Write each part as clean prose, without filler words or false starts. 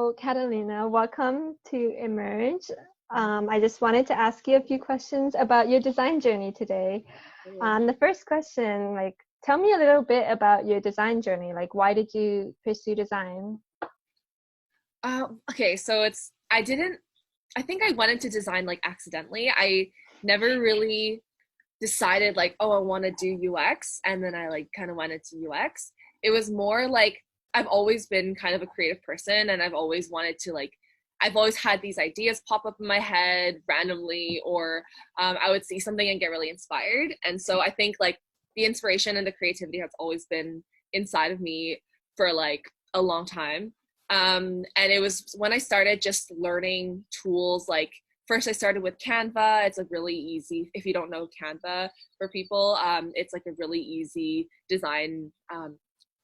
So, Catalina, welcome to Emerge. I just wanted to ask you a few questions about your design journey today. The first question, tell me a little bit about your design journey. Why did you pursue design? Okay, so I think I went into design accidentally. I never really decided oh, I want to do UX, and then I kind of went into UX. It was more I've always been kind of a creative person, and I've always wanted to I've always had these ideas pop up in my head randomly, or I would see something and get really inspired. And so I think the inspiration and the creativity has always been inside of me for a long time. And it was when I started just learning tools first I started with Canva. It's really easy. If you don't know Canva for people, it's a really easy design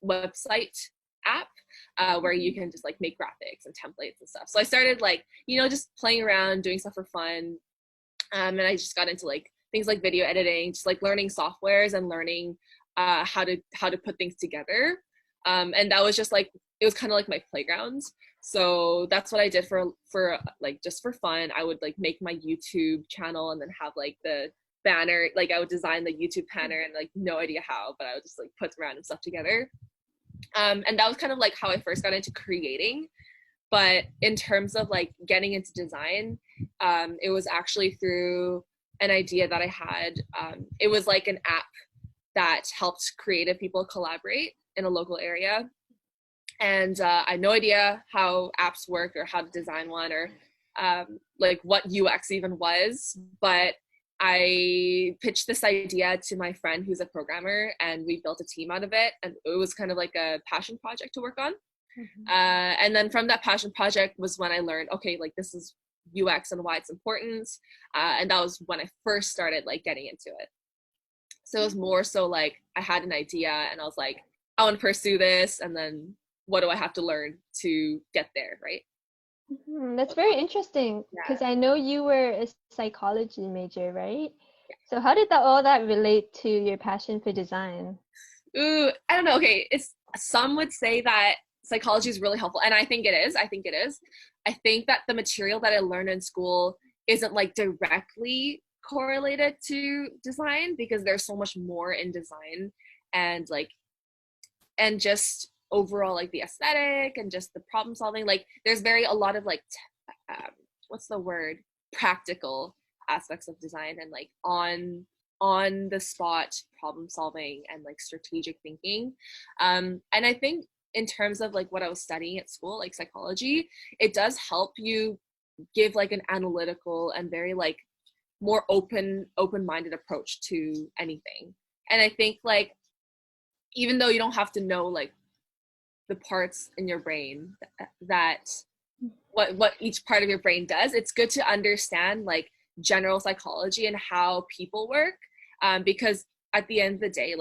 website app where you can just make graphics and templates and stuff. So I started just playing around, doing stuff for fun. And I just got into things like video editing, just learning softwares and learning how to put things together. And that was just it was kind of my playground. So that's what I did for just for fun. I would make my YouTube channel and then have the banner. I would design the YouTube banner and no idea how, but I would just put random stuff together. And that was kind of how I first got into creating. But in terms of getting into design, it was actually through an idea that I had. It was an app that helped creative people collaborate in a local area. And I had no idea how apps work or how to design one or what UX even was. But I pitched this idea to my friend who's a programmer, and we built a team out of it. And it was kind of a passion project to work on. Mm-hmm. And then from that passion project was when I learned, okay, this is UX and why it's important. And that was when I first started getting into it. So it was more so I had an idea and I was I want to pursue this, and then what do I have to learn to get there, right? That's very interesting because I know you were a psychology major, right? Yeah. So how did all that relate to your passion for design? Ooh, I don't know. Okay, some would say that psychology is really helpful, and I think it is. I think that the material that I learned in school isn't directly correlated to design, because there's so much more in design, and and just overall the aesthetic and just the problem solving. There's a lot of what's the word, practical aspects of design, and on the spot problem solving and strategic thinking. And I think in terms of what I was studying at school, psychology, it does help you give an analytical and very more open-minded approach to anything. And I think even though you don't have to know the parts in your brain that what each part of your brain does, it's good to understand general psychology and how people work, because at the end of the day,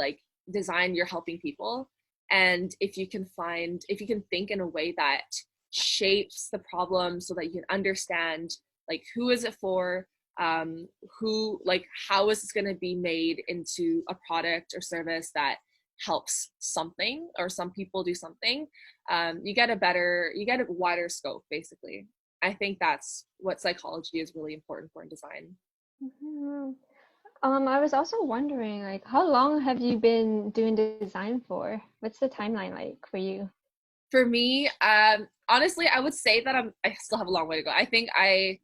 design, you're helping people. And if you can think in a way that shapes the problem so that you can understand who is it for, who how is this going to be made into a product or service that helps something, or some people do something, you get a wider scope, basically. I think that's what psychology is really important for in design. Mm-hmm. I was also wondering, how long have you been doing design for? What's the timeline like for you? For me, honestly, I would say that I still have a long way to go. I think I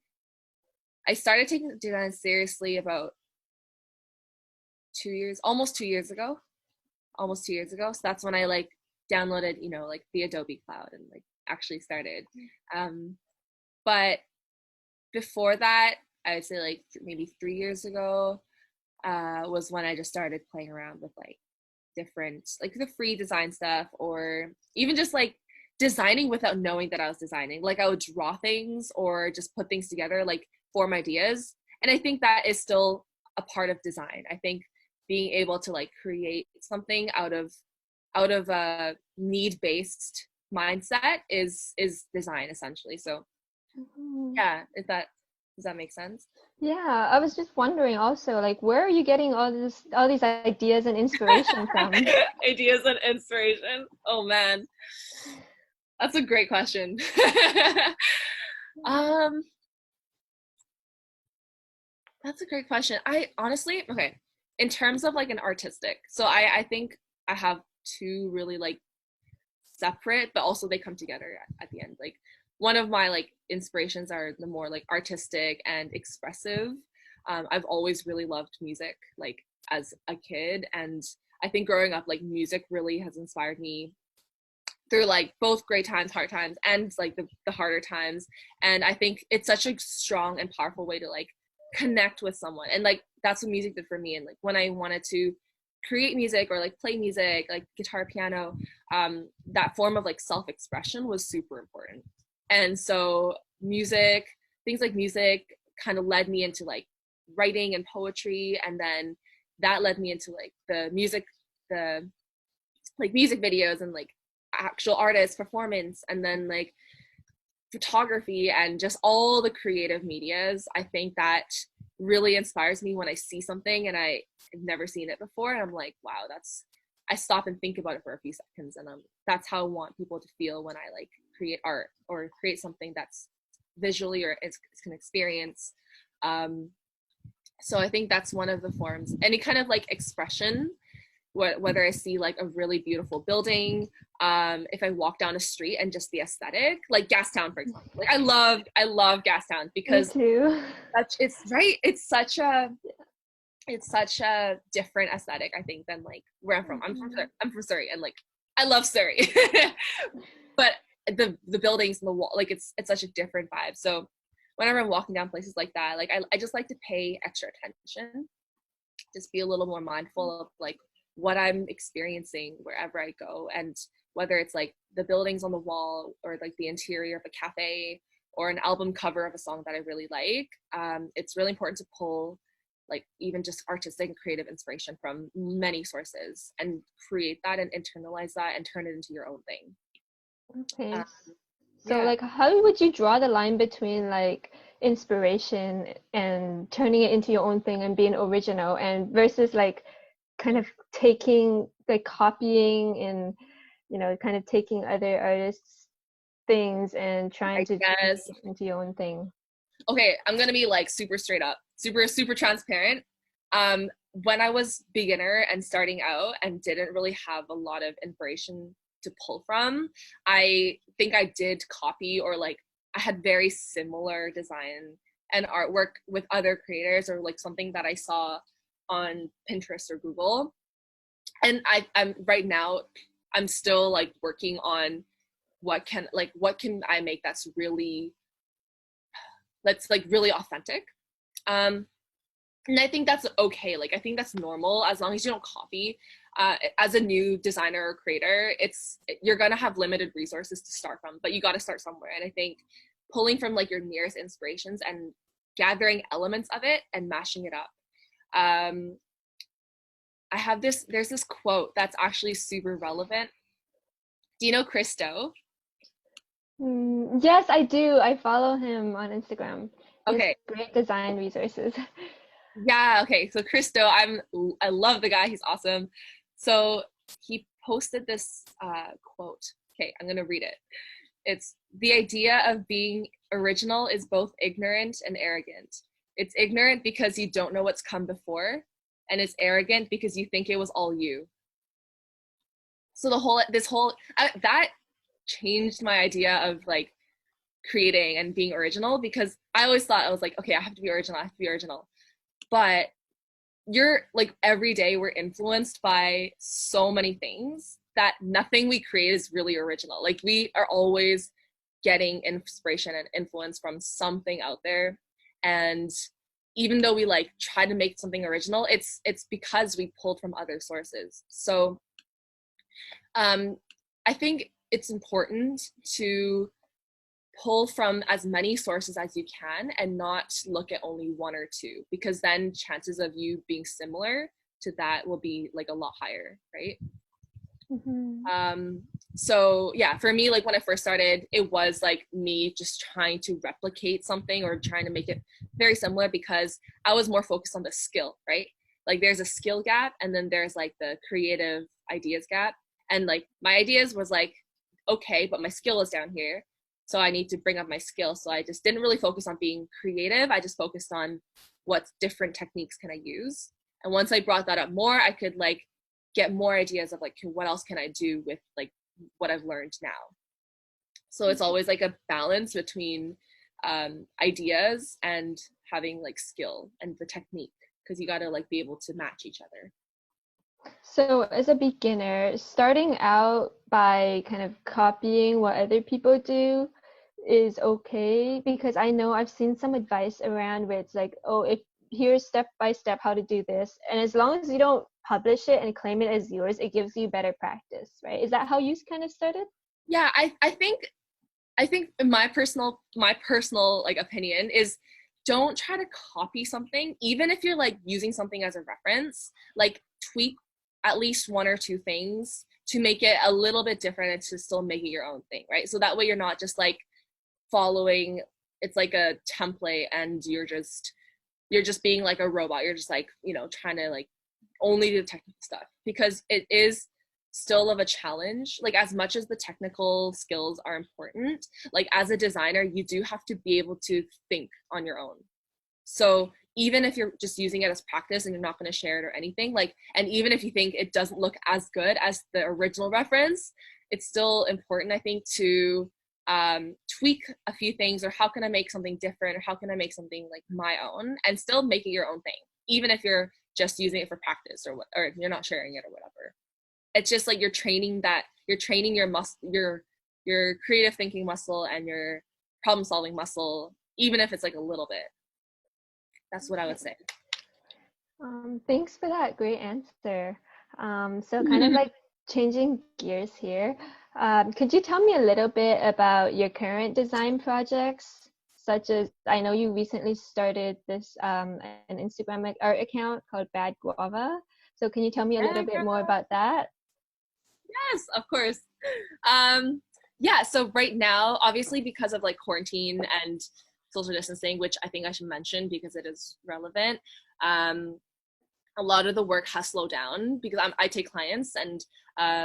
started taking design seriously about almost 2 years ago. So that's when I downloaded, the Adobe Cloud and actually started. But before that, I would say maybe 3 years ago was when I just started playing around with different the free design stuff, or even just designing without knowing that I was designing. I would draw things or just put things together, form ideas. And I think that is still a part of design. I think being able to create something out of a need-based mindset is design, essentially. So yeah, does that make sense? Yeah, I was just wondering also, where are you getting all these ideas and inspiration from? Ideas and inspiration. Oh man. That's a great question. um that's a great question. I honestly, okay, in terms of like an artistic, so I think I have two really like separate, but also they come together at the end. Like one of my like inspirations are the more like artistic and expressive. I've always really loved music, like as a kid, and I think growing up, like music really has inspired me through like both great times, hard times, and like the harder times. And I think it's such a strong and powerful way to like connect with someone. And like that's what music did for me. And like when I wanted to create music or like play music, like guitar, piano, that form of like self-expression was super important. And so music, things like music kind of led me into like writing and poetry. And then that led me into like the like music videos and like actual artists performance, and then like photography and just all the creative medias. I think that really inspires me when I see something and I've never seen it before, and I'm like, wow, that's, I stop and think about it for a few seconds, and that's how I want people to feel when I like create art or create something that's visually or it's an experience. So I think that's one of the forms. Any kind of like expression, whether I see like a really beautiful building, if I walk down a street and just the aesthetic, like Gastown, for example. Like I love Gastown because it's right. It's such a different aesthetic, I think, than like where I'm from. I'm from Surrey, and like I love Surrey, but the buildings and the wall, like it's such a different vibe. So whenever I'm walking down places like that, like I just like to pay extra attention, just be a little more mindful of like what I'm experiencing wherever I go, and whether it's like the buildings on the wall or like the interior of a cafe or an album cover of a song that I really like. It's really important to pull like even just artistic and creative inspiration from many sources and create that and internalize that and turn it into your own thing. Okay. So like how would you draw the line between like inspiration and turning it into your own thing and being original, and versus like kind of taking, like copying and, you know, kind of taking other artists' things and trying to make it into your own thing? Okay, I'm gonna be like super straight up, super transparent. When I was beginner and starting out and didn't really have a lot of inspiration to pull from, I think I did copy, or like I had very similar design and artwork with other creators, or like something that I saw on Pinterest or Google. And I'm right now, I'm still like working on what can I make that's really really authentic. And I think that's okay. Like I think that's normal as long as you don't copy. As a new designer or creator, you're gonna have limited resources to start from, but you got to start somewhere. And I think pulling from like your nearest inspirations and gathering elements of it and mashing it up. There's this quote that's actually super relevant. Do you know Christo? Yes, I do. I follow him on Instagram. Okay. Great design resources. Yeah, okay. So Christo, I love the guy. He's awesome. So he posted this quote. Okay, I'm gonna read it. It's, the idea of being original is both ignorant and arrogant. It's ignorant because you don't know what's come before, and it's arrogant because you think it was all you. So that changed my idea of like creating and being original, because I always thought, I was like, okay, I have to be original. But you're like, every day we're influenced by so many things that nothing we create is really original. Like we are always getting inspiration and influence from something out there. And even though we like try to make something original, it's because we pulled from other sources. So I think it's important to pull from as many sources as you can and not look at only one or two, because then chances of you being similar to that will be like a lot higher, right? So yeah, for me, like when I first started, it was like me just trying to replicate something or trying to make it very similar, because I was more focused on the skill, right? Like there's a skill gap, and then there's like the creative ideas gap. And like my ideas was like okay, but my skill is down here. So I need to bring up my skill. So I just didn't really focus on being creative. I just focused on what different techniques can I use. And once I brought that up more, I could like get more ideas of like, what else can I do with like what I've learned now. So it's always like a balance between ideas and having like skill and the technique, because you got to like be able to match each other. So, as a beginner, starting out by kind of copying what other people do is okay, because I know I've seen some advice around where it's like, oh, if here's step by step how to do this, and as long as you don't publish it and claim it as yours, it gives you better practice, right? Is that how you kind of started? Yeah, I think my personal like opinion is, don't try to copy something, even if you're like using something as a reference. Like tweak at least one or two things to make it a little bit different and to still make it your own thing, right? So that way you're not just like following, it's like a template and you're just being like a robot. You're just like, trying to like only do the technical stuff, because it is still of a challenge. Like as much as the technical skills are important, like as a designer, you do have to be able to think on your own. So even if you're just using it as practice and you're not going to share it or anything, like, and even if you think it doesn't look as good as the original reference, it's still important, I think, to tweak a few things, or how can I make something different, or how can I make something like my own and still make it your own thing, even if you're just using it for practice or you're not sharing it or whatever. It's just like you're training your your creative thinking muscle and your problem solving muscle, even if it's like a little bit. That's what I would say. Thanks for that great answer. So kind of like changing gears here, could you tell me a little bit about your current design projects, such as I know you recently started this an Instagram art account called Bad Guava. So can you tell me a little bit more about that? Yes, of course. Um, yeah, so right now, obviously, because of like quarantine and social distancing, which I think I should mention because it is relevant, um, a lot of the work has slowed down because I take clients, and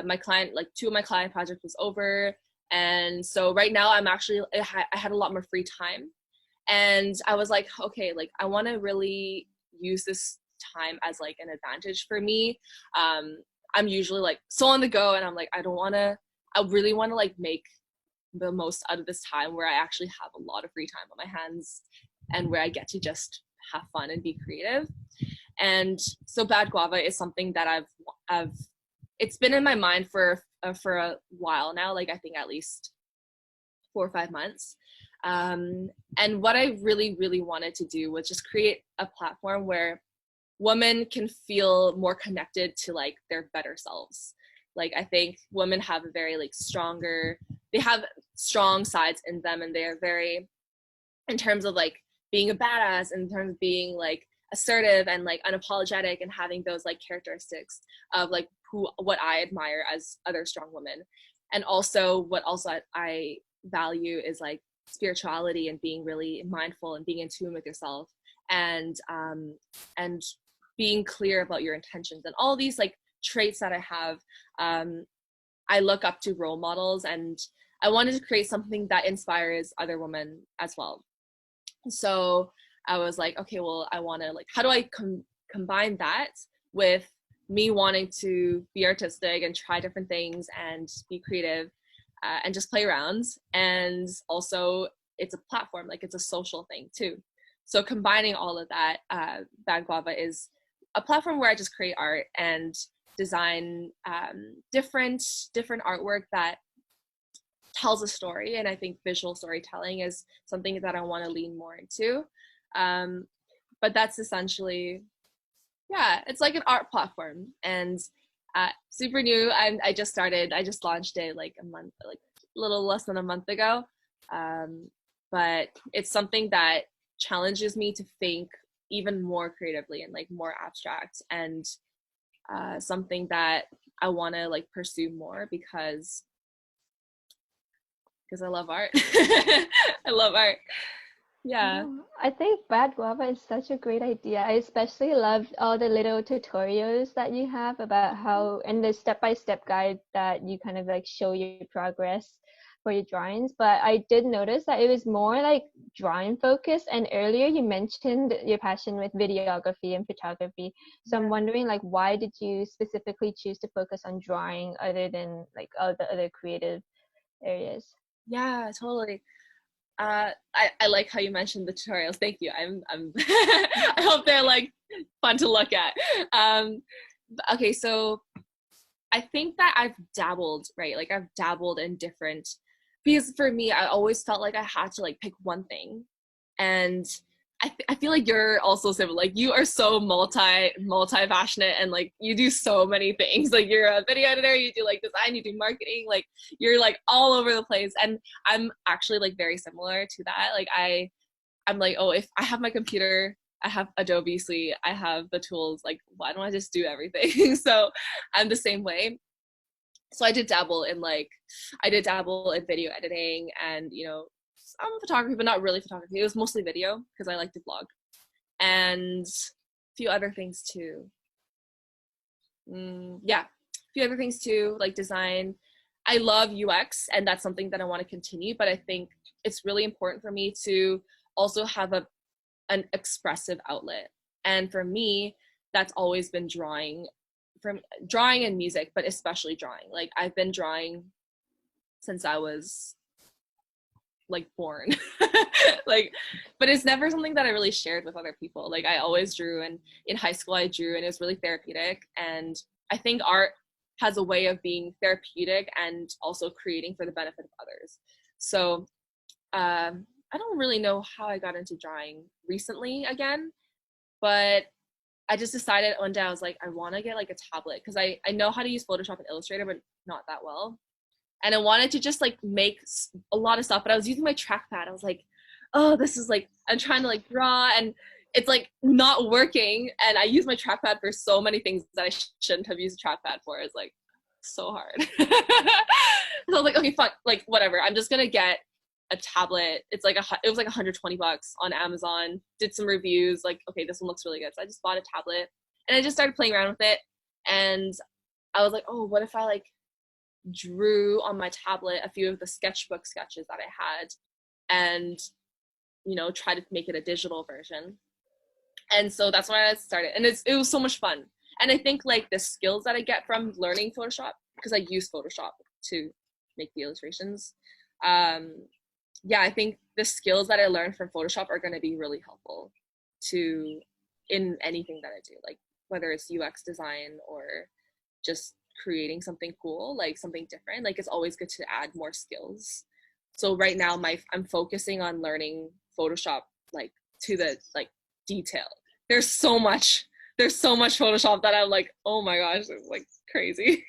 my client, like two of my client project was over. And so right now I had a lot more free time. And I was like, okay, like I want to really use this time as like an advantage for me. I'm usually like so on the go, and I'm like, I really want to like make the most out of this time where I actually have a lot of free time on my hands and where I get to just have fun and be creative. And so Bad Guava is something that I've it's been in my mind for a while now, like I think at least 4 or 5 months. And what I really, really wanted to do was just create a platform where women can feel more connected to like their better selves. Like I think women have a very like they have strong sides in them, and they are very, in terms of like being a badass, in terms of being like assertive and like unapologetic, and having those like characteristics of like what I admire as other strong women. And also what also I value is like spirituality and being really mindful and being in tune with yourself, and being clear about your intentions, and all these like traits that I have. I look up to role models, and I wanted to create something that inspires other women as well. So I was like, okay, well, I want to like, how do I combine that with me wanting to be artistic and try different things and be creative, and just play around. And also it's a platform, like it's a social thing too. So combining all of that, Bad Guava is a platform where I just create art and design different artwork that tells a story. And I think visual storytelling is something that I want to lean more into. But that's essentially, yeah, it's like an art platform, and super new. I just launched it like a little less than a month ago. But it's something that challenges me to think even more creatively and like more abstract, and something that I want to like pursue more because I love art. I love art. Yeah. Oh, I think Bad Guava is such a great idea. I especially loved all the little tutorials that you have about how, and the step-by-step guide that you kind of like show your progress for your drawings. But I did notice that it was more like drawing focused. And earlier you mentioned your passion with videography and photography. So I'm Yeah. wondering like why did you specifically choose to focus on drawing other than like all the other creative areas? Yeah, totally. I like how you mentioned the tutorials. Thank you. I'm I hope they're like fun to look at. Um, okay, so I think that I've dabbled, right? Like I've dabbled in different, because for me, I always felt like I had to like pick one thing. And I feel like you're also similar. Like you are so multi passionate and like you do so many things. Like you're a video editor, you do like design, you do marketing, like you're like all over the place. And I'm actually like very similar to that. Like I'm like, oh, if I have my computer, I have Adobe Suite, I have the tools, like why don't I just do everything? So I'm the same way. So I did dabble in video editing and, you know, some photography, but not really photography. It was mostly video because I like to vlog and a few other things too. Yeah, a few other things too, like design. I love UX and that's something that I want to continue, but I think it's really important for me to also have an expressive outlet. And for me, that's always been drawing, from drawing and music, but especially drawing. Like I've been drawing since I was like born. Like, but it's never something that I really shared with other people. Like I always drew, and in high school I drew and it was really therapeutic. And I think art has a way of being therapeutic and also creating for the benefit of others. So I don't really know how I got into drawing recently again, but I just decided one day I was like, I want to get like a tablet because I know how to use Photoshop and Illustrator, but not that well. And I wanted to just like make a lot of stuff, but I was using my trackpad. I was like, oh, this is like, I'm trying to like draw and it's like not working. And I use my trackpad for so many things that I shouldn't have used a trackpad for. It's like so hard. So I was like, okay, fuck, like whatever. I'm just gonna get a tablet. It was like $120 on Amazon. Did some reviews, like, okay, this one looks really good. So I just bought a tablet and I just started playing around with it. And I was like, oh, what if I like drew on my tablet a few of the sketchbook sketches that I had and, you know, try to make it a digital version. And so that's when I started. And it was so much fun. And I think like the skills that I get from learning Photoshop, because I use Photoshop to make the illustrations, yeah, I think the skills that I learned from Photoshop are going to be really helpful to in anything that I do, like whether it's UX design or just creating something cool, like something different. Like it's always good to add more skills. So right now I'm focusing on learning Photoshop like to the like detail. There's so much Photoshop that I'm like, oh my gosh, it's like crazy.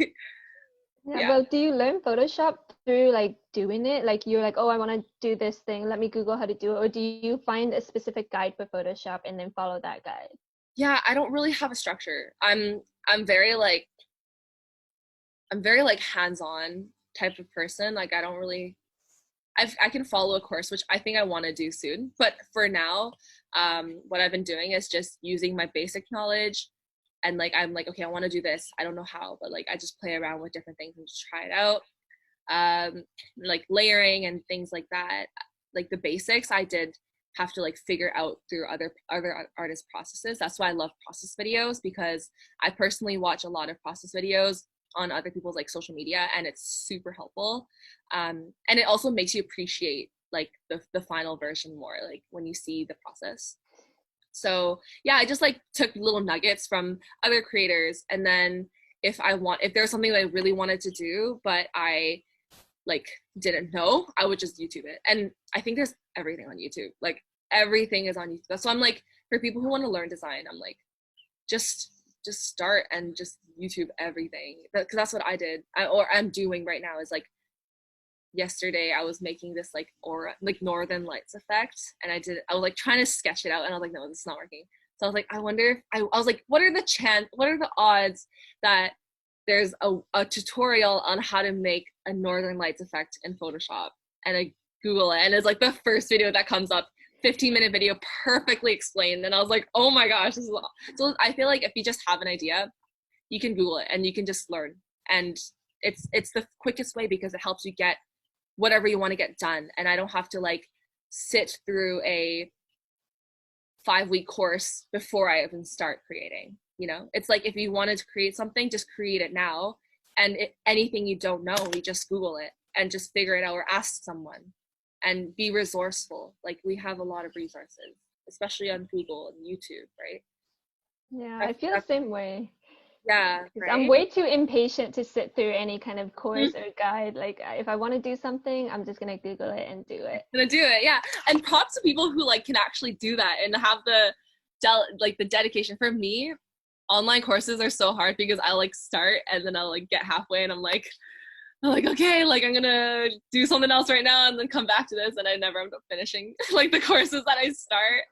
Yeah, Yeah. well, do you learn Photoshop through like doing it? Like you're like, oh, I want to do this thing. Let me Google how to do it. Or do you find a specific guide for Photoshop and then follow that guide? Yeah, I don't really have a structure. I'm very like hands-on type of person. Like I don't really I can follow a course, which I think I want to do soon. But for now, what I've been doing is just using my basic knowledge. And like, I'm like, okay, I want to do this. I don't know how, but like, I just play around with different things and just try it out. Like layering and things like that. Like the basics, I did have to like figure out through other artist processes. That's why I love process videos, because I personally watch a lot of process videos on other people's like social media, and it's super helpful. And it also makes you appreciate like the final version more, like when you see the process. So yeah, I just like took little nuggets from other creators, and then if there's something that I really wanted to do but I like didn't know, I would just YouTube it. And I think there's everything on YouTube. Like everything is on YouTube. So I'm like, for people who want to learn design, I'm like, just start and just YouTube everything, because that's what I did. Or I'm doing right now is like, yesterday I was making this like aura, like northern lights effect, and I was like trying to sketch it out, and I was like, no, this is not working. So I was like, I wonder if I was like, what are the odds that there's a tutorial on how to make a northern lights effect in Photoshop? And I Google it, and it's like the first video that comes up, 15-minute video perfectly explained. And I was like, oh my gosh, this is long. So I feel like if you just have an idea, you can Google it and you can just learn. And it's the quickest way because it helps you get whatever you want to get done. And I don't have to like sit through a 5-week course before I even start creating. You know, it's like if you wanted to create something, just create it now. And anything you don't know, you just Google it and just figure it out or ask someone and be resourceful. Like we have a lot of resources, especially on Google and YouTube, right? Yeah, I feel the same way. Yeah, right? I'm way too impatient to sit through any kind of course Mhm. or guide. Like if I want to do something, I'm just gonna Google it and do it. Gonna do it, yeah. And props to people who like can actually do that and have the the dedication. For me, online courses are so hard because I like start and then I'll like get halfway and I'm like okay, like I'm gonna do something else right now and then come back to this, and I never end up finishing like the courses that I start.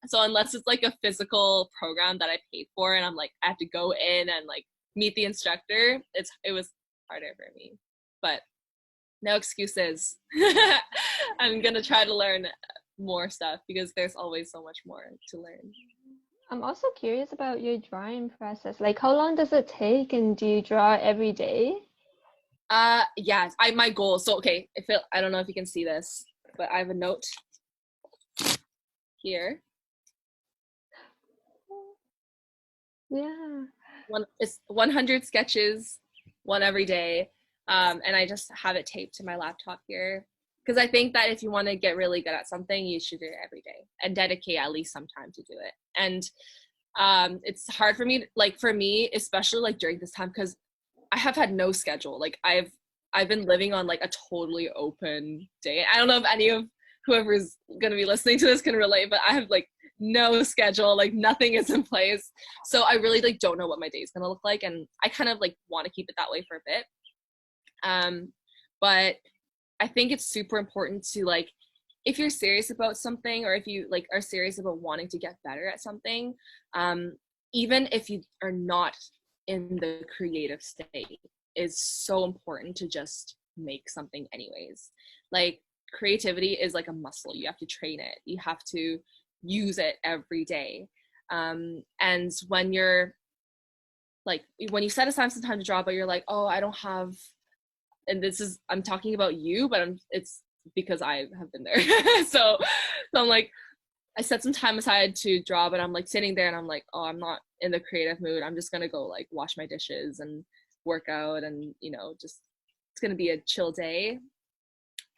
So unless it's like a physical program that I paid for and I'm like I have to go in and like meet the instructor, it was harder for me. But no excuses. I'm gonna try to learn more stuff because there's always so much more to learn. I'm also curious about your drawing process. Like how long does it take and do you draw every day? Yeah, my goal. So okay, I don't know if you can see this, but I have a note here. Yeah. It's 100 sketches, one every day. And I just have it taped to my laptop here. Because I think that if you want to get really good at something, you should do it every day and dedicate at least some time to do it. And it's hard for me, like for me, especially like during this time, because I have had no schedule. Like I've been living on like a totally open day. I don't know if any of whoever's gonna be listening to this can relate, but I have like no schedule, like nothing is in place. So I really like don't know what my day is gonna look like, and I kind of like want to keep it that way for a bit. But I think it's super important to like, if you're serious about something or if you like are serious about wanting to get better at something, even if you are not in the creative state, is so important to just make something anyways. Like creativity is like a muscle. You have to train it. You have to use it every day. And when you're like, when you set aside some time to draw, but you're like, oh, I don't have, and this is, I'm talking about you, but it's because I have been there. So I'm like, I set some time aside to draw, but I'm like sitting there and I'm like, oh, I'm not in the creative mood. I'm just gonna go like wash my dishes and work out and, you know, just, it's gonna be a chill day.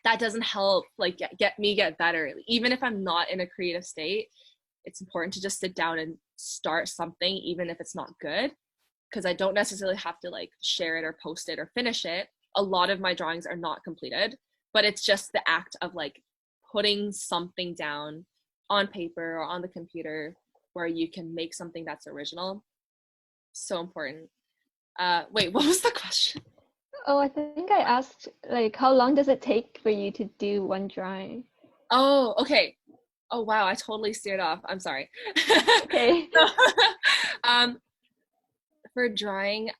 That doesn't help like get better. Even if I'm not in a creative state, it's important to just sit down and start something, even if it's not good, because I don't necessarily have to like share it or post it or finish it. A lot of my drawings are not completed, but it's just the act of like putting something down on paper or on the computer where you can make something that's original. So important. Wait, what was the question? Oh, I think I asked like how long does it take for you to do one drawing? Oh, okay. Oh wow, I totally steered off. I'm sorry. Okay. um, for drawing,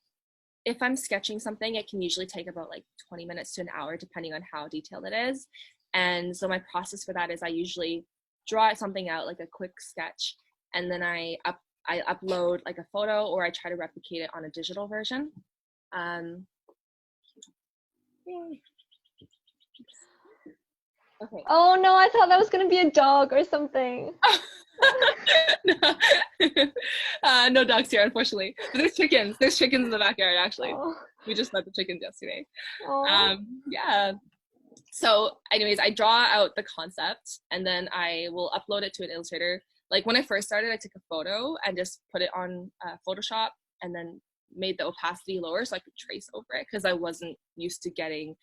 if I'm sketching something, it can usually take about like 20 minutes to an hour, depending on how detailed it is. And so my process for that is I usually draw something out, like a quick sketch, and then I upload like a photo, or I try to replicate it on a digital version. Okay. Oh no, I thought that was gonna be a dog or something. No. No dogs here, unfortunately. But there's chickens. There's chickens in the backyard, actually. Oh. We just fed the chickens yesterday. Oh. Yeah. So anyways, I draw out the concept and then I will upload it to an Illustrator. Like when I first started, I took a photo and just put it on Photoshop and then made the opacity lower so I could trace over it, because I wasn't used to getting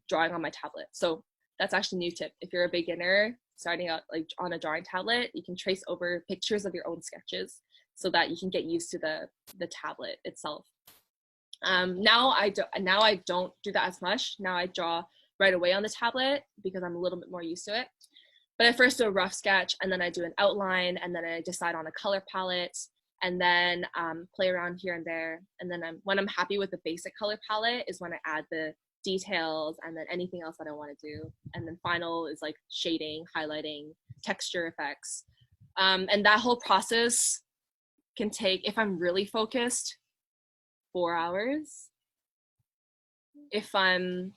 drawing on my tablet. So that's actually a new tip. If you're a beginner starting out like on a drawing tablet, you can trace over pictures of your own sketches so that you can get used to the tablet itself. Now I don't do that as much. Now I draw right away on the tablet because I'm a little bit more used to it. But I first do a rough sketch, and then I do an outline, and then I decide on a color palette, and then play around here and there. And then when I'm happy with the basic color palette is when I add the details and then anything else that I want to do. And then final is like shading, highlighting, texture effects. And that whole process can take, if I'm really focused, 4 hours. If I'm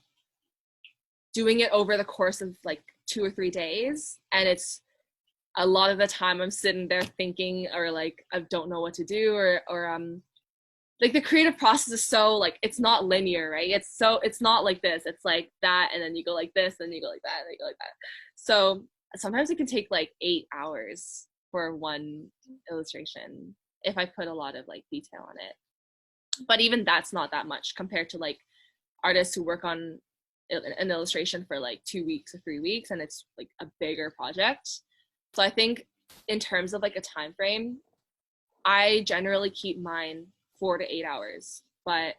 doing it over the course of like 2 or 3 days, and it's a lot of the time I'm sitting there thinking, or like I don't know what to do, or like the creative process is so like, it's not linear, right? It's not like this, it's like that, and then you go like this, then you go like that, and then you go like that. So sometimes it can take like 8 hours for one illustration if I put a lot of like detail on it. But even that's not that much compared to like artists who work on an illustration for like 2 weeks or 3 weeks, and it's like a bigger project. So I think in terms of like a time frame, I generally keep mine 4 to 8 hours, but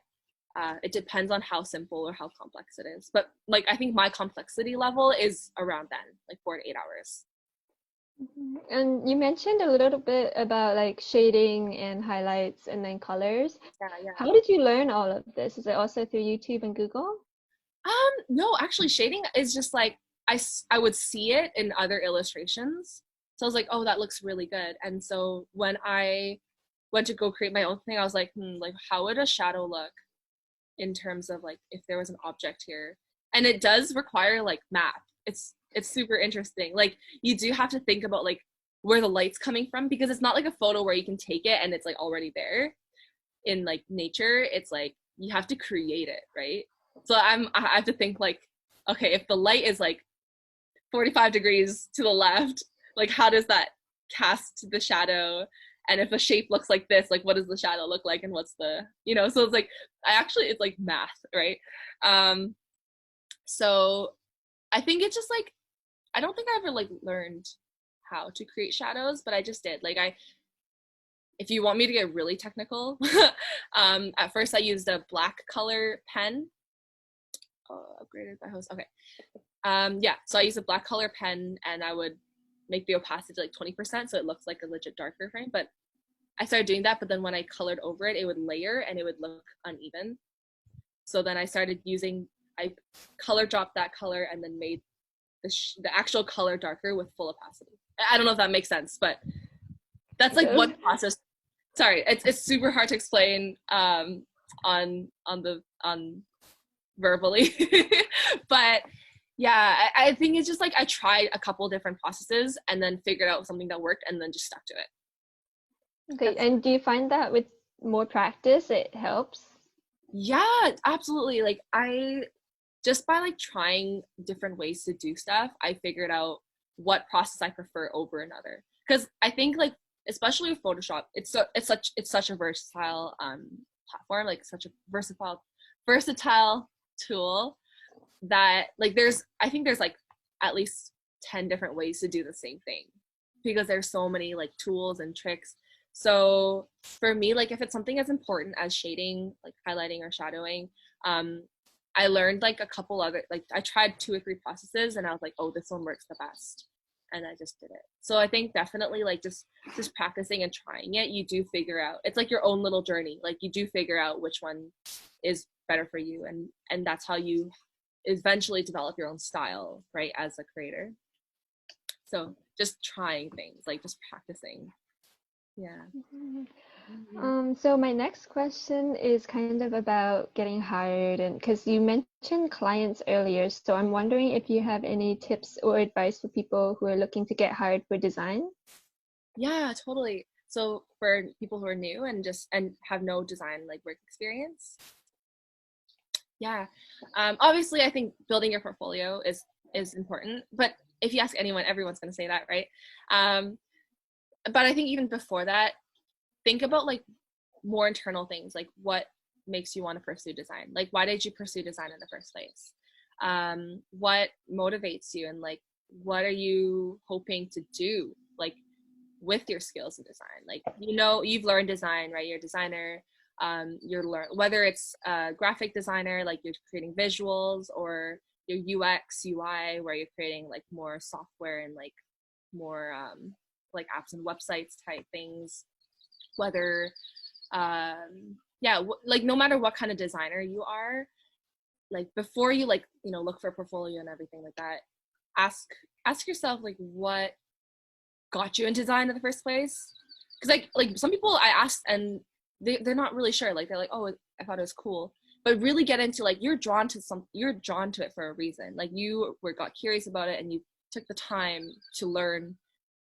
it depends on how simple or how complex it is. But like I think my complexity level is around then, like 4 to 8 hours. And you mentioned a little bit about like shading and highlights and then colors. Yeah. How did you learn all of this? Is it also through YouTube and Google? No, actually shading is just like, I would see it in other illustrations. So I was like, oh, that looks really good. And so when I went to go create my own thing, I was like, like how would a shadow look in terms of like if there was an object here? And it does require like math. It's super interesting. Like you do have to think about like where the light's coming from, because it's not like a photo where you can take it and it's like already there. In like nature, it's like you have to create it, right? So I have to think like, okay, if the light is like 45 degrees to the left, like how does that cast the shadow? And if a shape looks like this, like what does the shadow look like, and what's the, so it's like it's like math, right? So I think it's just like, I don't think I ever like learned how to create shadows, but I just did. Like if you want me to get really technical, at first I used a black color pen. Upgraded by host. Okay. So I used a black color pen, and I would make the opacity like 20% so it looks like a legit darker frame. But I started doing that, but then when I colored over it, it would layer and it would look uneven. So then I color dropped that color and then made the actual color darker with full opacity. I don't know if that makes sense, but that's like one process. Sorry, it's super hard to explain on verbally, but yeah, I think it's just like I tried a couple different processes and then figured out something that worked and then just stuck to it. Okay, and do you find that with more practice it helps? Yeah, absolutely. Like I just by like trying different ways to do stuff, I figured out what process I prefer over another. Because I think like especially with Photoshop, it's such a versatile platform, like such a versatile tool that like I think there's like at least 10 different ways to do the same thing, because there's so many like tools and tricks. So for me, like if it's something as important as shading, like highlighting or shadowing, I learned like a couple other, like I tried 2 or 3 processes and I was like, oh, this one works the best, and I just did it. So I think definitely like just practicing and trying it, you do figure out, it's like your own little journey. Like you do figure out which one is better for you, and that's how you eventually develop your own style, right, as a creator. So just trying things, like just practicing. Yeah. So my next question is kind of about getting hired, and because you mentioned clients earlier, so I'm wondering if you have any tips or advice for people who are looking to get hired for design. Yeah, totally. So for people who are new and have no design like work experience, yeah, obviously I think building your portfolio is important, but if you ask anyone, everyone's going to say that, right? But I think even before that, think about like more internal things, like what makes you want to pursue design, like why did you pursue design in the first place, what motivates you, and like what are you hoping to do like with your skills in design. Like you've learned design, right? You're a designer, whether it's a graphic designer, like you're creating visuals, or your UX UI where you're creating like more software and like more like apps and websites type things, whether like no matter what kind of designer you are, like before you like look for a portfolio and everything like that, ask yourself like what got you into design in the first place? Because like some people I asked and they're not really sure. Like they're like, oh, I thought it was cool. But really get into like you're drawn to it for a reason. Like you got curious about it and you took the time to learn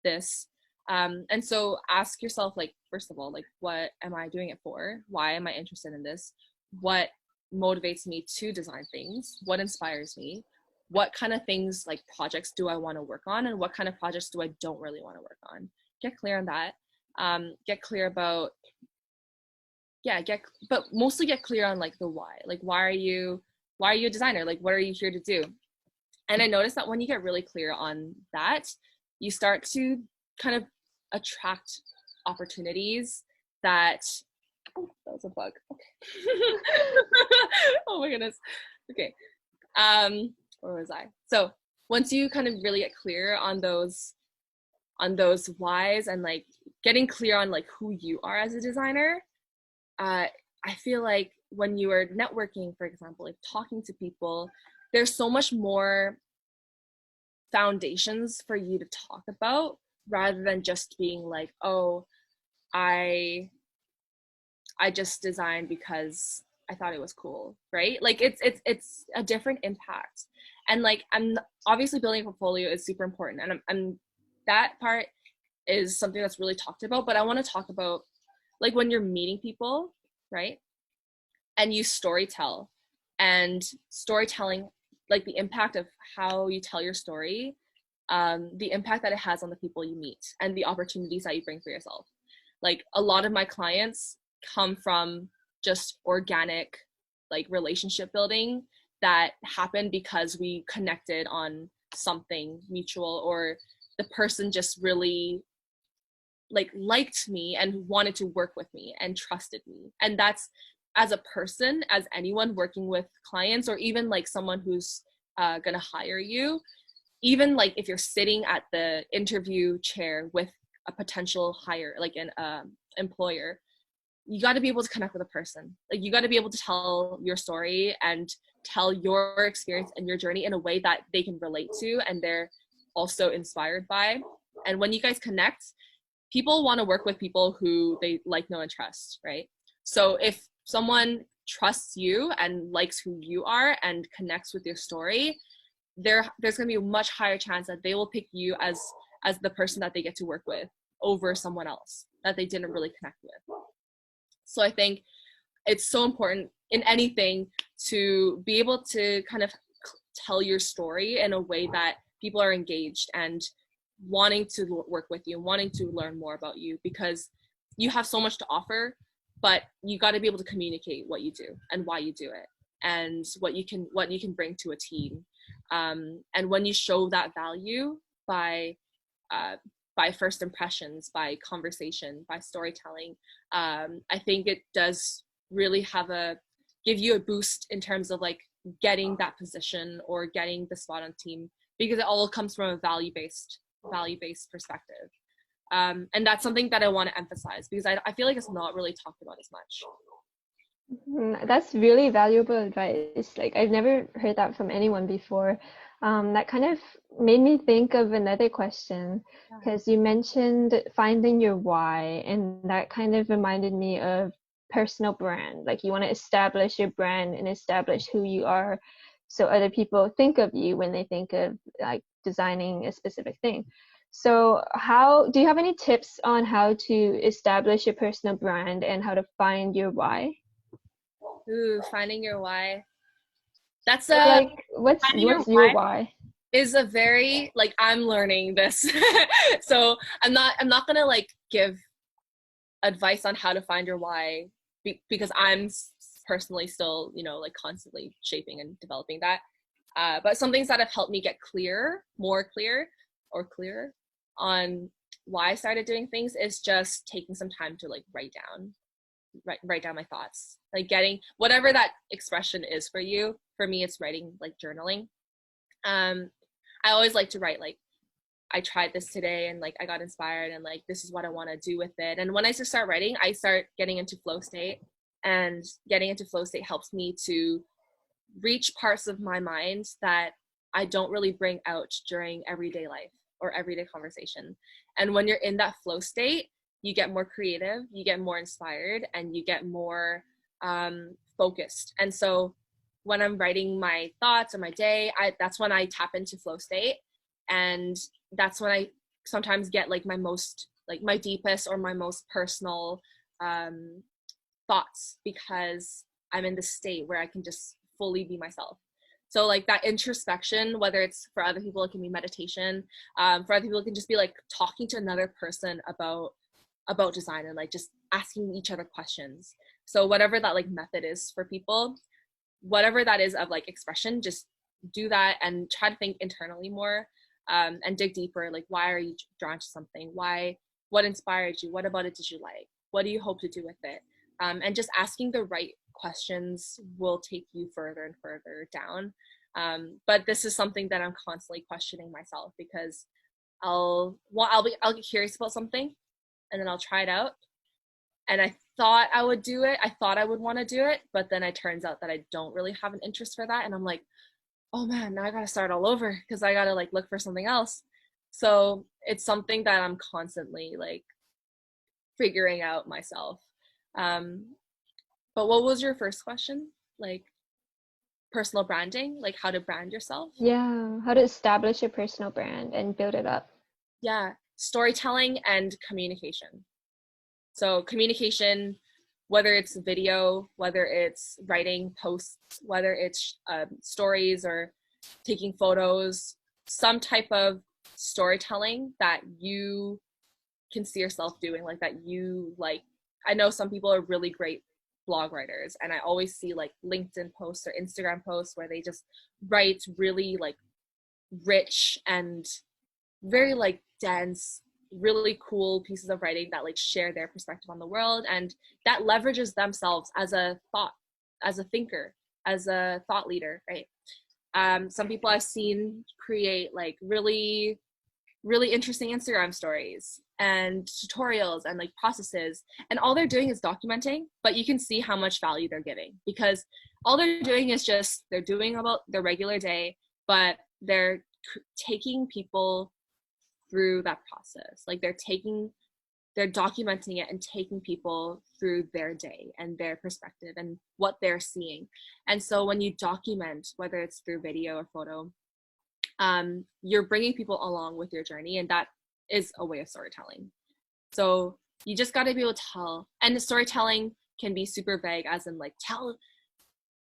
this. And so ask yourself, like, first of all, like, what am I doing it for? Why am I interested in this? What motivates me to design things? What inspires me? What kind of things, like projects, do I want to work on? And what kind of projects do I don't really want to work on? Get clear on that. Get clear about, but mostly get clear on like the why. Like, why are you a designer? Like, what are you here to do? And I noticed that when you get really clear on that, you start to kind of attract opportunities that, oh, that was a bug. Okay. Oh my goodness. Okay. Where was I? So once you kind of really get clear on those whys and like getting clear on like who you are as a designer, I feel like when you are networking, for example, like talking to people, there's so much more foundations for you to talk about rather than just being like, oh, I just designed because I thought it was cool, right? Like it's a different impact. And like, I'm obviously building a portfolio is super important, and I'm that part is something that's really talked about. But I want to talk about like when you're meeting people, right? And you storytell, and storytelling, like the impact of how you tell your story, the impact that it has on the people you meet, and the opportunities that you bring for yourself. Like a lot of my clients come from just organic, like relationship building that happened because we connected on something mutual, or the person just really like liked me and wanted to work with me and trusted me. And that's, as a person, as anyone working with clients, or even like someone who's gonna hire you, even like if you're sitting at the interview chair with a potential hire, like an employer, you got to be able to connect with a person. Like you got to be able to tell your story and tell your experience and your journey in a way that they can relate to and they're also inspired by. And when you guys connect, people want to work with people who they like, know, and trust, right? So if someone trusts you and likes who you are and connects with your story, there's going to be a much higher chance that they will pick you as the person that they get to work with over someone else that they didn't really connect with. So I think it's so important in anything to be able to kind of tell your story in a way that people are engaged and wanting to work with you, wanting to learn more about you, because you have so much to offer, but you got to be able to communicate what you do and why you do it and what you can bring to a team. And when you show that value by first impressions, by conversation, by storytelling, I think it does really give you a boost in terms of like getting that position or getting the spot on team, because it all comes from a value-based perspective. And that's something that I want to emphasize, because I feel like it's not really talked about as much. That's really valuable advice. Like I've never heard that from anyone before. That kind of made me think of another question, because you mentioned finding your why, and that kind of reminded me of personal brand. Like you want to establish your brand and establish who you are, so other people think of you when they think of like designing a specific thing. So do you have any tips on how to establish your personal brand and how to find your why? Ooh, finding your why. That's like what's your why? Is a very, like, I'm learning this. So I'm not gonna like give advice on how to find your why, because I'm personally still, like constantly shaping and developing that. But some things that have helped me get more clear on why I started doing things is just taking some time to like write down my thoughts, like getting whatever that expression is for you. For me, it's writing, like journaling. I always like to write, like, I tried this today and like I got inspired and like this is what I want to do with it. And when I just start writing, I start getting into flow state, and getting into flow state helps me to reach parts of my mind that I don't really bring out during everyday life or everyday conversation. And when you're in that flow state, you get more creative, you get more inspired, and you get more focused. And so when I'm writing my thoughts or my day, that's when I tap into flow state. And that's when I sometimes get like my deepest or my most personal thoughts, because I'm in this state where I can just fully be myself. So like that introspection, whether it's for other people, it can be meditation. For other people, it can just be like talking to another person about design and like just asking each other questions. So whatever that like method is for people, whatever that is of like expression, just do that and try to think internally more, and dig deeper. Like, why are you drawn to something? What inspired you? What about it did you like? What do you hope to do with it? And just asking the right questions will take you further and further down. But this is something that I'm constantly questioning myself, because I'll get curious about something, and then I'll try it out. And I thought I would do it. I thought I would want to do it, but then it turns out that I don't really have an interest for that. And I'm like, oh man, now I gotta start all over, because I gotta like look for something else. So it's something that I'm constantly like figuring out myself. But what was your first question? Like personal branding, like how to brand yourself? Yeah, how to establish your personal brand and build it up. Yeah, storytelling and communication. So communication, whether it's video, whether it's writing posts, whether it's stories or taking photos, some type of storytelling that you can see yourself doing, like that you like. I know some people are really great blog writers, and I always see like LinkedIn posts or Instagram posts where they just write really like rich and very like dense, really cool pieces of writing that like share their perspective on the world, and that leverages themselves as a thinker, as a thought leader, right? Some people I've seen create like really interesting Instagram stories and tutorials and like processes, and all they're doing is documenting, but you can see how much value they're giving, because all they're doing is just they're doing about their regular day, but they're taking people through that process. Like they're documenting it and taking people through their day and their perspective and what they're seeing. And so when you document, whether it's through video or photo, you're bringing people along with your journey, and that is a way of storytelling. So you just got to be able to tell, and the storytelling can be super vague, as in like tell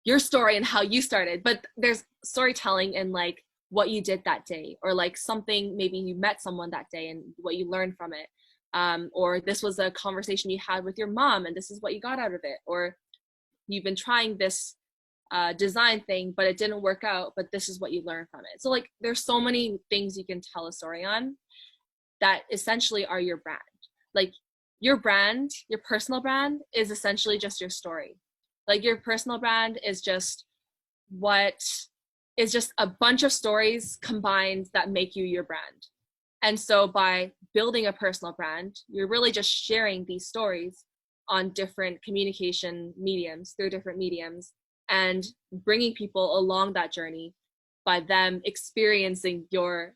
your story and how you started, but there's storytelling in like what you did that day, or like something, maybe you met someone that day and what you learned from it, or this was a conversation you had with your mom and this is what you got out of it, or you've been trying this design thing but it didn't work out, but this is what you learned from it. So like there's so many things you can tell a story on that essentially are your brand. Like your brand, your personal brand is essentially just your story. Like your personal brand is just a bunch of stories combined that make you your brand. And so by building a personal brand, you're really just sharing these stories on different communication mediums, through different mediums, and bringing people along that journey by them experiencing your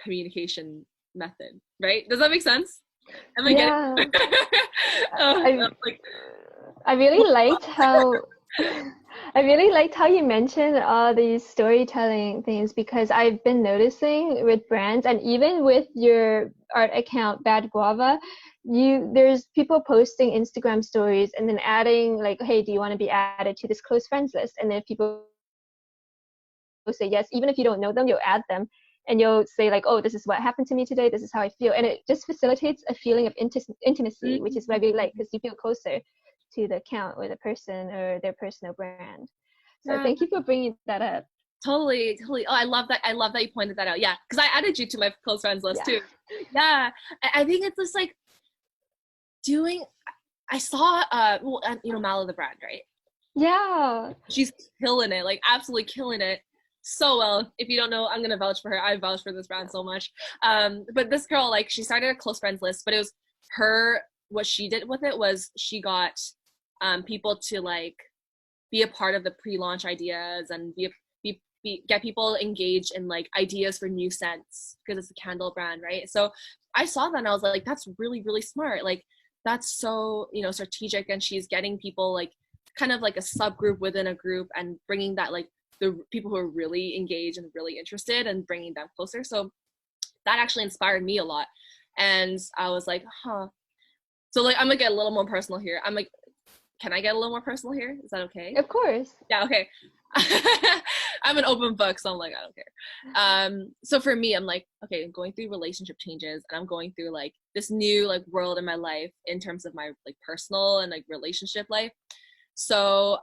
communication method, right? Does that make sense? Am I Yeah. getting I really liked how I really liked how you mentioned all these storytelling things, because I've been noticing with brands, and even with your art account Bad Guava, there's people posting Instagram stories and then adding like, hey, do you want to be added to this close friends list? And then if people say yes, even if you don't know them, you'll add them and you'll say like, oh, this is what happened to me today, this is how I feel, and it just facilitates a feeling of intimacy, which is what I really like, because you feel closer to the account or the person or their personal brand. So thank you for bringing that up. Totally. Oh, I love that you pointed that out. Yeah, because I added you to my close friends list too. Yeah, I think it's just like I saw Mala the brand, right? Yeah, she's killing it, like absolutely killing it so well. If you don't know, I'm gonna vouch for her. I vouch for this brand so much. But this girl, like, she started a close friends list, but it was her, what she did with it was she got people to like be a part of the pre-launch ideas and be get people engaged in like ideas for new scents because it's a candle brand, right? So I saw that and I was like, that's really, really smart. Like that's so, you know, strategic, and she's getting people like kind of like a subgroup within a group and bringing that like the people who are really engaged and really interested and bringing them closer. So that actually inspired me a lot. And I was like, huh. So like, I'm gonna get a little more personal here. I'm like, can I get a little more personal here? Is that okay? Of course. Yeah, okay. I'm an open book, so I'm like, I don't care. So for me, I'm like, okay, I'm going through relationship changes, and I'm going through like this new like world in my life in terms of my like personal and like relationship life. So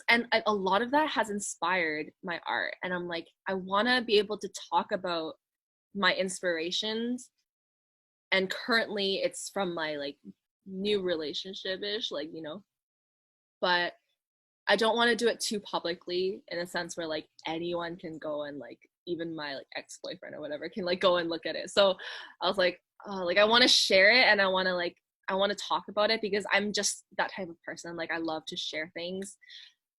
and a lot of that has inspired my art, and I'm like, I want to be able to talk about my inspirations, and currently it's from my like new relationship-ish, like, you know, but I don't want to do it too publicly in a sense where like anyone can go and like even my like ex-boyfriend or whatever can like go and look at it. So I was like, oh, like I want to share it, and I want to talk about it because I'm just that type of person. Like I love to share things,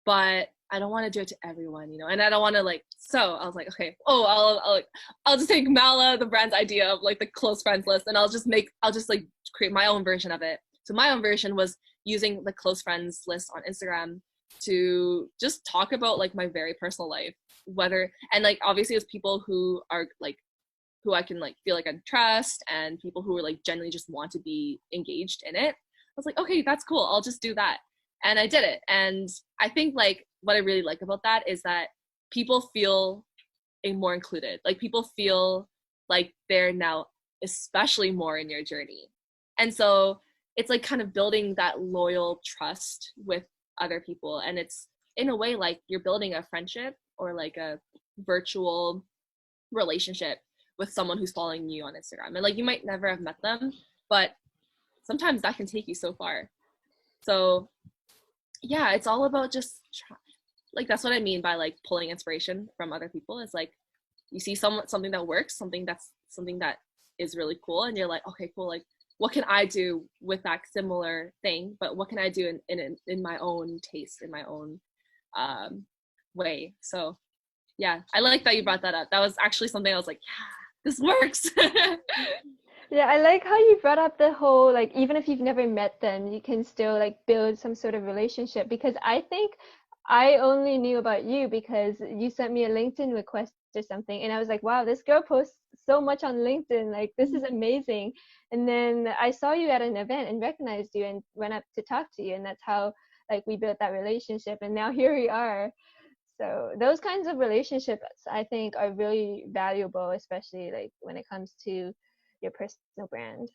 but I don't want to do it to everyone, you know, and I don't want to like, so I was like, okay, oh, I'll just take Mala, the brand's idea of like the close friends list, and I'll just like create my own version of it. So my own version was using the close friends list on Instagram to just talk about like my very personal life, whether, and like obviously it's people who are like, who I can like feel like I trust, and people who are like genuinely just want to be engaged in it. I was like, okay, that's cool, I'll just do that. And I did it. And I think like what I really like about that is that people feel more included. Like people feel like they're now especially more in your journey. And so it's like kind of building that loyal trust with other people. And it's in a way like you're building a friendship or like a virtual relationship with someone who's following you on Instagram. And like you might never have met them, but sometimes that can take you so far. So yeah, it's all about just like, that's what I mean by like pulling inspiration from other people. It's like you see something that works, something that is really cool, and you're like, okay, cool, like what can I do with that similar thing, but what can I do in my own taste, in my own way. So yeah, I like that you brought that up. That was actually something I was like, yeah, this works. Yeah, I like how you brought up the whole like even if you've never met them, you can still like build some sort of relationship, because I think I only knew about you because you sent me a LinkedIn request or something, and I was like, wow, this girl posts so much on LinkedIn, like this is amazing. And then I saw you at an event and recognized you and went up to talk to you, and that's how like we built that relationship, and now here we are. So those kinds of relationships I think are really valuable, especially like when it comes to your personal brand.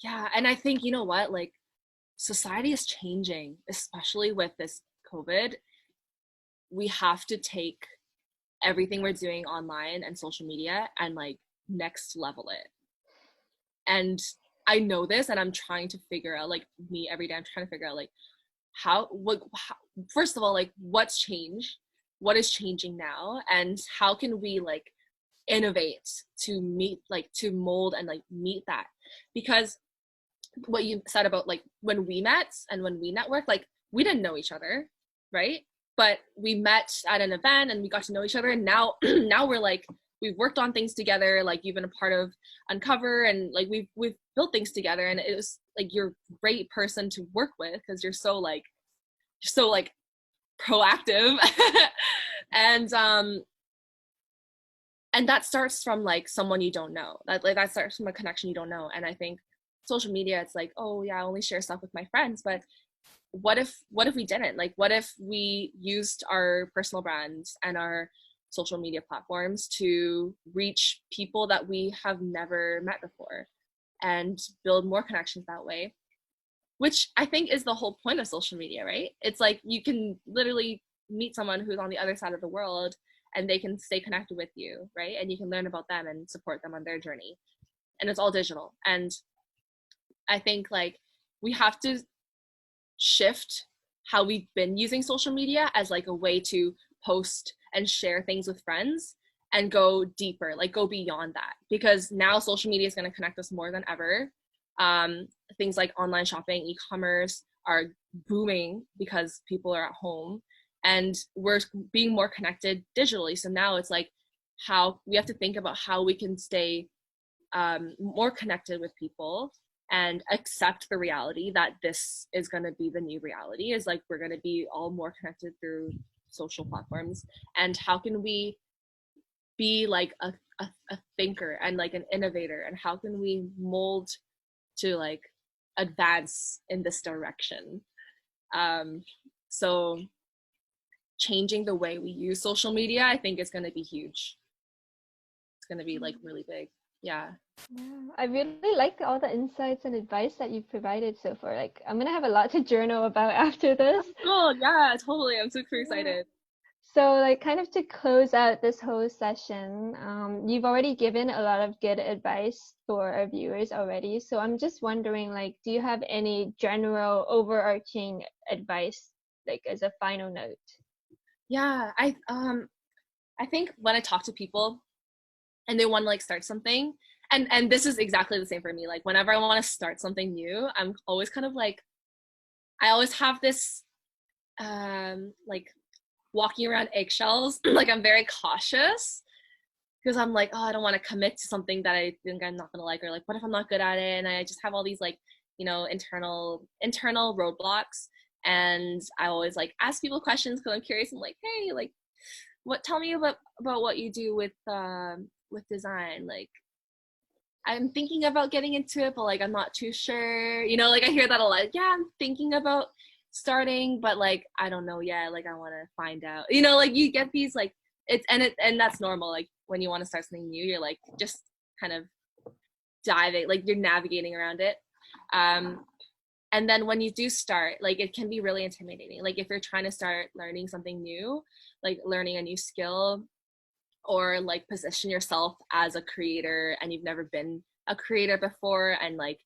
Yeah, and I think, you know what, like society is changing, especially with this COVID. We have to take everything we're doing online and social media and like next level it. And I know this, and I'm trying to figure out, like me every day, I'm trying to figure out like how, first of all, like what's changed, what is changing now, and how can we like innovate to meet, like to mold and like meet that. Because what you said about like when we met and when we networked, like we didn't know each other, right? But we met at an event and we got to know each other, and now now we're like, we've worked on things together, like you've been a part of Uncover, and like we've built things together, and it was like you're a great person to work with because you're so like proactive. And and that starts from like someone you don't know, that starts from a connection you don't know. And I think social media, it's like, oh yeah, I only share stuff with my friends, but what if we didn't, like what if we used our personal brands and our social media platforms to reach people that we have never met before and build more connections that way, which I think is the whole point of social media, right? It's like you can literally meet someone who's on the other side of the world and they can stay connected with you, right? And you can learn about them and support them on their journey. And it's all digital. And I think like we have to shift how we've been using social media as like a way to post and share things with friends and go deeper, like go beyond that, because now social media is going to connect us more than ever. Things like online shopping, e-commerce are booming because people are at home, and we're being more connected digitally. So now it's like how we have to think about how we can stay more connected with people and accept the reality that this is going to be the new reality, is like we're going to be all more connected through social platforms. And how can we be like a thinker and like an innovator, and how can we mold to like advance in this direction? So changing the way we use social media, I think is going to be huge. It's going to be like really big. Yeah. Yeah, I really like all the insights and advice that you've provided so far. Like, I'm gonna have a lot to journal about after this. Oh yeah, totally. I'm super Yeah. excited. So, like, kind of to close out this whole session, you've already given a lot of good advice for our viewers already. So, I'm just wondering, like, do you have any general overarching advice, like, as a final note? Yeah, I think when I talk to people and they want to like start something, and this is exactly the same for me. Like whenever I want to start something new, I'm always kind of like, I always have this like walking around eggshells. Like I'm very cautious because I'm like, oh, I don't want to commit to something that I think I'm not gonna like, or like, what if I'm not good at it? And I just have all these like, internal roadblocks. And I always like ask people questions because I'm curious. I'm like, hey, like, tell me about what you do with design. Like, I'm thinking about getting into it, but like I'm not too sure. Like I hear that a lot. Yeah, I'm thinking about starting, but like I don't know yet. Like I want to find out. Like you get these like and that's normal. Like when you want to start something new, you're like just kind of diving, like you're navigating around it. And then when you do start, like it can be really intimidating. Like if you're trying to start learning something new, like learning a new skill, or like position yourself as a creator and you've never been a creator before, and like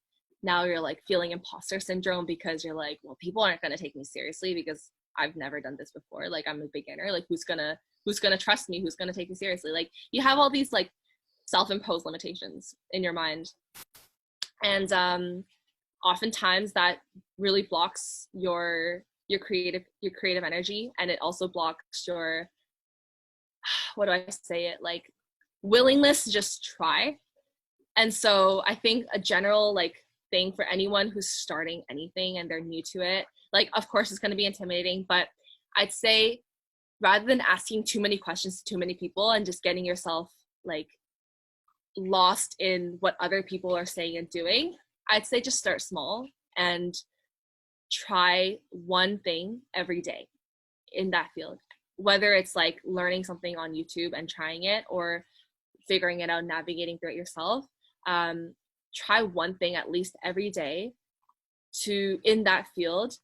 now you're like feeling imposter syndrome because you're like, well, people aren't going to take me seriously because I've never done this before. Like I'm a beginner. Like who's gonna trust me? Who's gonna take me seriously? Like you have all these like self-imposed limitations in your mind. And oftentimes that really blocks your creative energy, and it also blocks your, what do I say it, like willingness to just try. And so I think a general like thing for anyone who's starting anything and they're new to it, like of course it's going to be intimidating, but I'd say rather than asking too many questions to too many people and just getting yourself like lost in what other people are saying and doing, I'd say just start small and try one thing every day in that field, whether it's like learning something on YouTube and trying it, or figuring it out, navigating through it yourself. Try one thing at least every day in that field,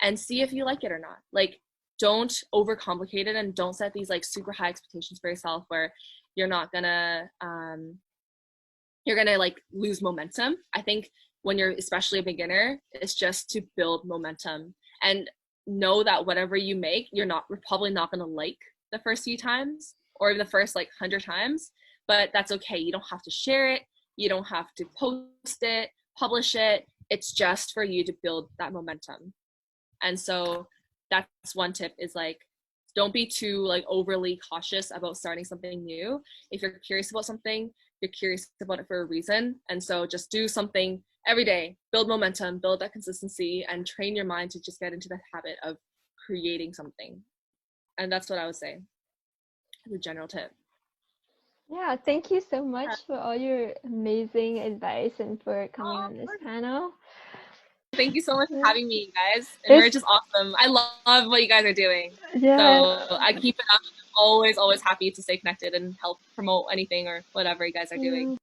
and see if you like it or not. Like don't overcomplicate it, and don't set these like super high expectations for yourself where you're gonna like lose momentum. I think when you're especially a beginner, it's just to build momentum and know that whatever you make, we're probably not gonna like the first few times or even the first like 100 times, but that's okay. You don't have to share it. You don't have to post it, publish it. It's just for you to build that momentum. And so that's one tip, is like, don't be too like overly cautious about starting something new. If you're curious about something, you're curious about it for a reason. And so just do something every day, build momentum, build that consistency, and train your mind to just get into the habit of creating something. And that's what I would say as a general tip. Yeah, thank you so much for all your amazing advice and for coming Oh, on this panel. thank you so much for Yeah. having me, guys. This, Emerge is awesome. I love what you guys are doing. yeah, So I keep it up. Always, always happy to stay connected and help promote anything or whatever you guys are doing. yeah.